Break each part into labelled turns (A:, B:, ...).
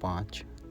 A: 5।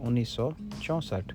A: 1964।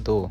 A: 2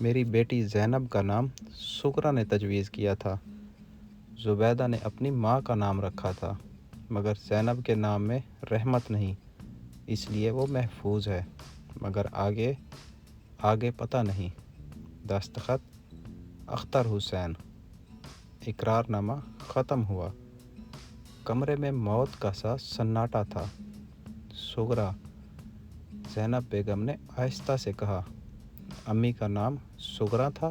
A: میری بیٹی زینب کا نام سغرا نے تجویز کیا تھا۔ زبیدہ نے اپنی ماں کا نام رکھا تھا، مگر زینب کے نام میں رحمت نہیں، اس لیے وہ محفوظ ہے، مگر آگے پتہ نہیں۔ دستخط اختر حسین۔ اقرار نامہ ختم ہوا۔ کمرے میں موت کا سا سناٹا تھا۔ سغرا، زینب بیگم نے آہستہ سے کہا، امی کا نام سغرا تھا؟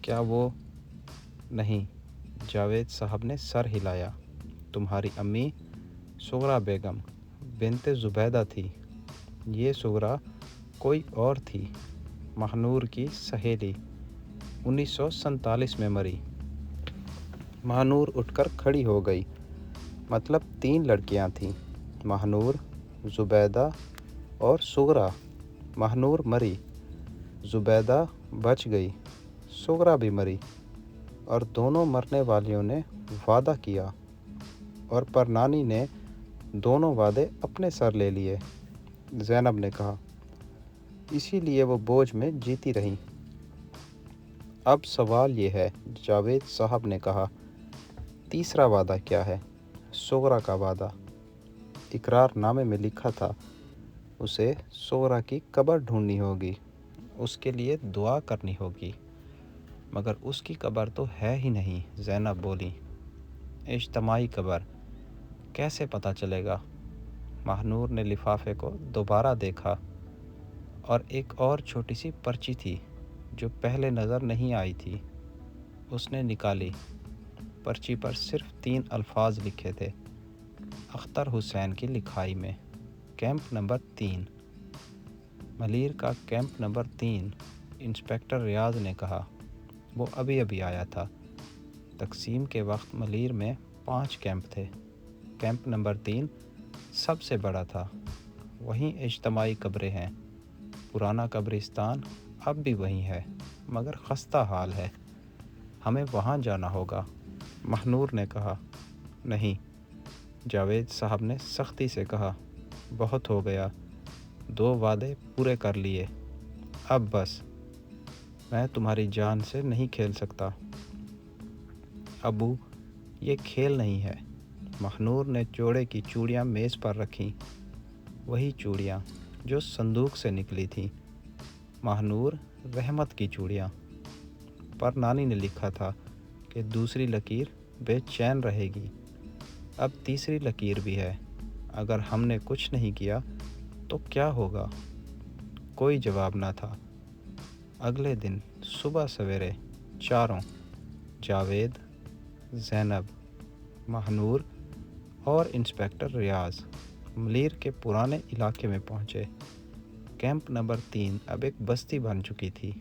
A: کیا وہ؟ نہیں، جاوید صاحب نے سر ہلایا۔ تمہاری امی سغرا بیگم بنت زبیدہ تھی۔ یہ سغرا کوئی اور تھی، ماہنور کی سہیلی، 1947 میں مری۔ ماہنور اٹھ کر کھڑی ہو گئی۔ مطلب 3 لڑکیاں تھیں، ماہنور، زبیدہ اور سغرا۔ ماہنور مری، زبیدہ بچ گئی، سغرا بھی مری، اور دونوں مرنے والیوں نے وعدہ کیا، اور پرنانی نے دونوں وعدے اپنے سر لے لیے، زینب نے کہا۔ اسی لیے وہ بوجھ میں جیتی رہیں۔ اب سوال یہ ہے، جاوید صاحب نے کہا، تیسرا وعدہ کیا ہے؟ سغرا کا وعدہ اقرار نامے میں لکھا تھا، اسے سغرا کی قبر ڈھونڈنی ہوگی، اس کے لیے دعا کرنی ہوگی۔ مگر اس کی قبر تو ہے ہی نہیں، زینب بولی۔ اجتماعی قبر کیسے پتہ چلے گا؟ ماہنور نے لفافے کو دوبارہ دیکھا، اور ایک اور چھوٹی سی پرچی تھی جو پہلے نظر نہیں آئی تھی، اس نے نکالی۔ پرچی پر صرف 3 الفاظ لکھے تھے، اختر حسین کی لکھائی میں، کیمپ نمبر 3۔ ملیر کا کیمپ نمبر 3، انسپکٹر ریاض نے کہا۔ وہ ابھی آیا تھا۔ تقسیم کے وقت ملیر میں 5 کیمپ تھے، کیمپ نمبر 3 سب سے بڑا تھا۔ وہیں اجتماعی قبریں ہیں، پرانا قبرستان اب بھی وہیں ہے، مگر خستہ حال ہے، ہمیں وہاں جانا ہوگا، ماہنور نے کہا۔ نہیں، جاوید صاحب نے سختی سے کہا، بہت ہو گیا، 2 وعدے پورے کر لیے، اب بس، میں تمہاری جان سے نہیں کھیل سکتا۔ ابو، یہ کھیل نہیں ہے۔ ماہنور نے جوڑے کی چوڑیاں میز پر رکھیں، وہی چوڑیاں جو صندوق سے نکلی تھیں۔ ماہنور، رحمت کی چوڑیاں۔ پر نانی نے لکھا تھا کہ دوسری لکیر بے چین رہے گی، اب تیسری لکیر بھی ہے، اگر ہم نے کچھ نہیں کیا تو کیا ہوگا؟ کوئی جواب نہ تھا۔ اگلے دن صبح سویرے چاروں، جاوید، زینب، ماہنور اور انسپکٹر ریاض، ملیر کے پرانے علاقے میں پہنچے۔ کیمپ نمبر 3 اب ایک بستی بن چکی تھی،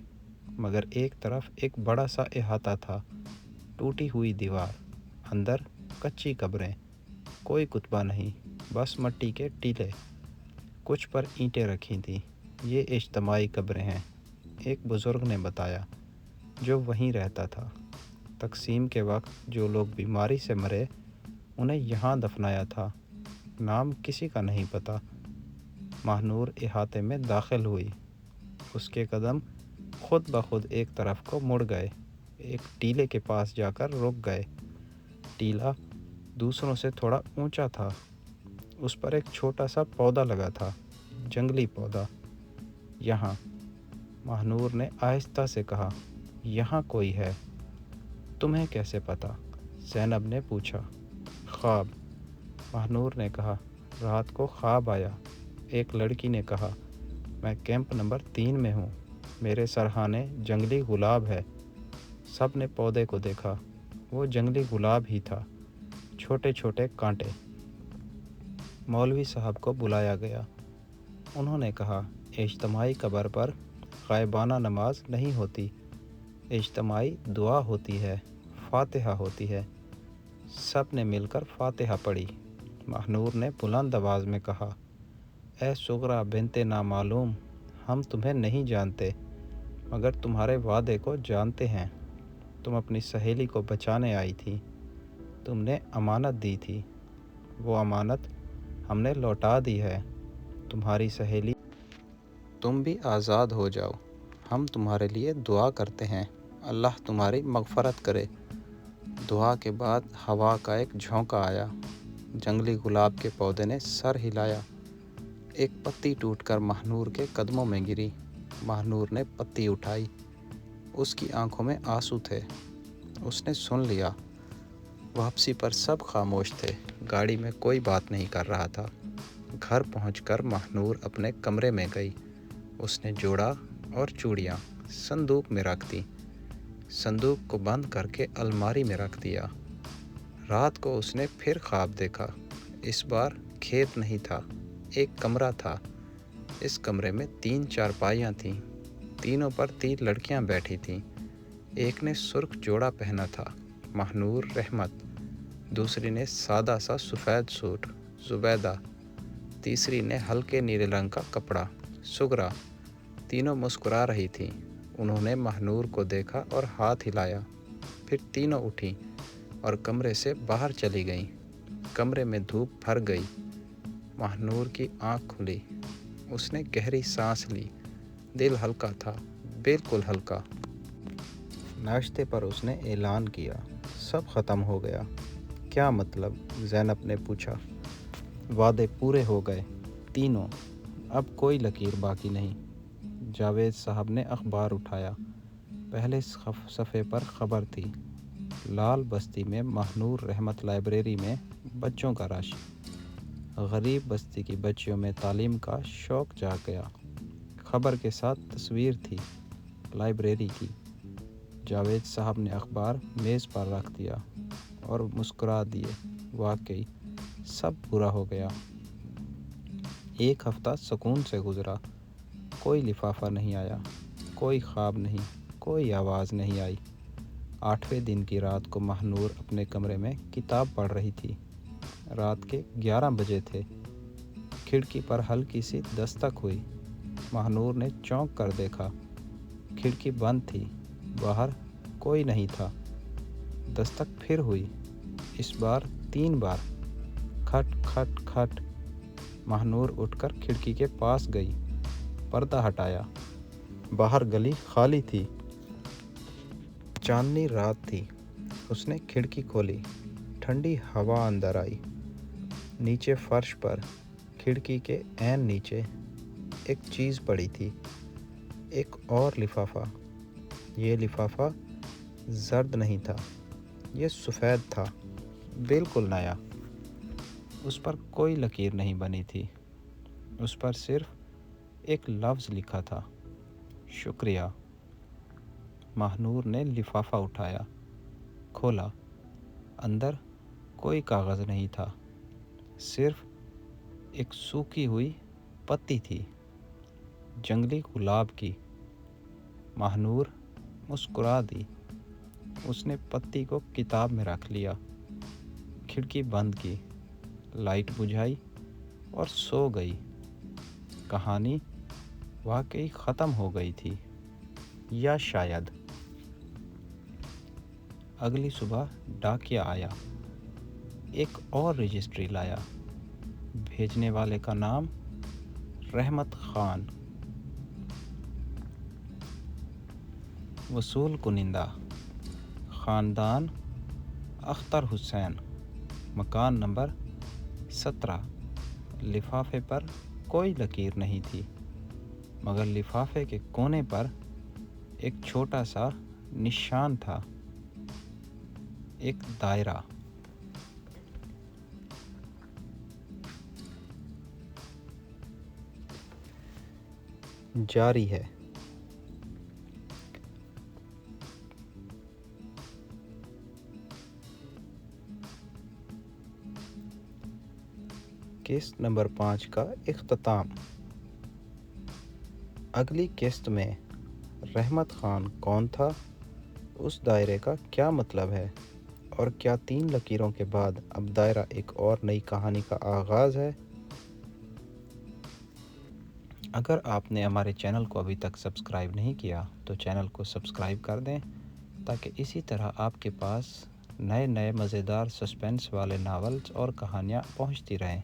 A: مگر ایک طرف ایک بڑا سا احاطہ تھا، ٹوٹی ہوئی دیوار، اندر کچی قبریں، کوئی کتبہ نہیں، بس مٹی کے ٹیلے، کچھ پر اینٹیں رکھی تھیں۔ یہ اجتماعی قبریں ہیں، ایک بزرگ نے بتایا، جو وہیں رہتا تھا۔ تقسیم کے وقت جو لوگ بیماری سے مرے، انہیں یہاں دفنایا تھا، نام کسی کا نہیں پتہ۔ ماہنور احاطے میں داخل ہوئی، اس کے قدم خود بخود ایک طرف کو مڑ گئے، ایک ٹیلے کے پاس جا کر رک گئے۔ ٹیلا دوسروں سے تھوڑا اونچا تھا، اس پر ایک چھوٹا سا پودا لگا تھا، جنگلی پودا۔ یہاں، ماہنور نے آہستہ سے کہا، یہاں کوئی ہے۔ تمہیں کیسے پتہ؟ زینب نے پوچھا۔ خواب، ماہنور نے کہا، رات کو خواب آیا۔ ایک لڑکی نے کہا، میں کیمپ نمبر 3 میں ہوں، میرے سرہانے جنگلی گلاب ہے۔ سب نے پودے کو دیکھا، وہ جنگلی گلاب ہی تھا، چھوٹے چھوٹے کانٹے۔ مولوی صاحب کو بلایا گیا، انہوں نے کہا، اجتماعی قبر پر غائبانہ نماز نہیں ہوتی، اجتماعی دعا ہوتی ہے، فاتحہ ہوتی ہے۔ سب نے مل کر فاتحہ پڑھی۔ ماہنور نے بلند آواز میں کہا، اے سغرا بنت نامعلوم، ہم تمہیں نہیں جانتے، مگر تمہارے وعدے کو جانتے ہیں۔ تم اپنی سہیلی کو بچانے آئی تھی، تم نے امانت دی تھی، وہ امانت ہم نے لوٹا دی ہے، تمہاری سہیلی، تم بھی آزاد ہو جاؤ، ہم تمہارے لیے دعا کرتے ہیں، اللہ تمہاری مغفرت کرے۔ دعا کے بعد ہوا کا ایک جھونکا آیا، جنگلی گلاب کے پودے نے سر ہلایا، ایک پتی ٹوٹ کر ماہنور کے قدموں میں گری۔ ماہنور نے پتی اٹھائی، اس کی آنکھوں میں آنسو تھے۔ اس نے سن لیا۔ واپسی پر سب خاموش تھے، گاڑی میں کوئی بات نہیں کر رہا تھا۔ گھر پہنچ کر ماہنور اپنے کمرے میں گئی۔ اس نے جوڑا اور چوڑیاں صندوق میں رکھ دیں، صندوق کو بند کر کے الماری میں رکھ دیا۔ رات کو اس نے پھر خواب دیکھا۔ اس بار کھیت نہیں تھا، ایک کمرہ تھا۔ اس کمرے میں 3 چارپائیاں تھیں، تینوں پر 3 لڑکیاں بیٹھی تھیں۔ ایک نے سرخ جوڑا پہنا تھا، ماہنور رحمت۔ دوسری نے سادہ سا سفید سوٹ، زبیدہ۔ تیسری نے ہلکے نیلے رنگ کا کپڑا، سغرا۔ تینوں مسکرا رہی تھیں۔ انہوں نے ماہنور کو دیکھا اور ہاتھ ہلایا، پھر تینوں اٹھیں اور کمرے سے باہر چلی گئیں۔ کمرے میں دھوپ بھر گئی۔ ماہنور کی آنکھ کھلی، اس نے گہری سانس لی۔ دل ہلکا تھا، بالکل ہلکا۔ ناشتے پر اس نے اعلان کیا، سب ختم ہو گیا۔ کیا مطلب؟ زینب نے پوچھا۔ وعدے پورے ہو گئے، تینوں، اب کوئی لکیر باقی نہیں۔ جاوید صاحب نے اخبار اٹھایا۔ پہلے صفحے پر خبر تھی، لال بستی میں ماہنور رحمت لائبریری میں بچوں کا رش، غریب بستی کی بچیوں میں تعلیم کا شوق جاگ گیا۔ خبر کے ساتھ تصویر تھی لائبریری کی۔ جاوید صاحب نے اخبار میز پر رکھ دیا اور مسکرا دیے، واقعی سب پورا ہو گیا۔ ایک ہفتہ سکون سے گزرا، کوئی لفافہ نہیں آیا، کوئی خواب نہیں، کوئی آواز نہیں آئی۔ 8ویں دن کی رات کو ماہنور اپنے کمرے میں کتاب پڑھ رہی تھی۔ رات کے 11 بجے تھے۔ کھڑکی پر ہلکی سی دستک ہوئی۔ ماہنور نے چونک کر دیکھا، کھڑکی بند تھی، باہر کوئی نہیں تھا۔ دستک پھر ہوئی، اس بار 3 بار، کھٹ کھٹ کھٹ۔ ماہنور اٹھ کر کھڑکی کے پاس گئی، پردہ ہٹایا۔ باہر گلی خالی تھی، چاندنی رات تھی۔ اس نے کھڑکی کھولی، ٹھنڈی ہوا اندر آئی۔ نیچے فرش پر، کھڑکی کے عین نیچے، ایک چیز پڑی تھی، ایک اور لفافہ۔ یہ لفافہ زرد نہیں تھا، یہ سفید تھا، بالکل نیا۔ اس پر کوئی لکیر نہیں بنی تھی، اس پر صرف ایک لفظ لکھا تھا، شکریہ۔ ماہنور نے لفافہ اٹھایا، کھولا۔ اندر کوئی کاغذ نہیں تھا، صرف ایک سوکھی ہوئی پتی تھی، جنگلی گلاب کی۔ ماہنور مسکرا دی۔ اس نے پتی کو کتاب میں رکھ لیا، کھڑکی بند کی، لائٹ بجھائی اور سو گئی۔ کہانی واقعی ختم ہو گئی تھی، یا شاید۔ اگلی صبح ڈاکیا آیا، ایک اور رجسٹری لایا۔ بھیجنے والے کا نام رحمت خان، وصول کنندہ خاندان اختر حسین، مکان نمبر 17۔ لفافے پر کوئی لکیر نہیں تھی، مگر لفافے کے کونے پر ایک چھوٹا سا نشان تھا، ایک دائرہ۔ جاری ہے۔ قسط نمبر 5 کا اختتام۔ اگلی قسط میں رحمت خان کون تھا، اس دائرے کا کیا مطلب ہے، اور کیا 3 لکیروں کے بعد اب دائرہ ایک اور نئی کہانی کا آغاز ہے؟ اگر آپ نے ہمارے چینل کو ابھی تک سبسکرائب نہیں کیا تو چینل کو سبسکرائب کر دیں، تاکہ اسی طرح آپ کے پاس نئے مزیدار سسپینس والے ناولز اور کہانیاں پہنچتی رہیں۔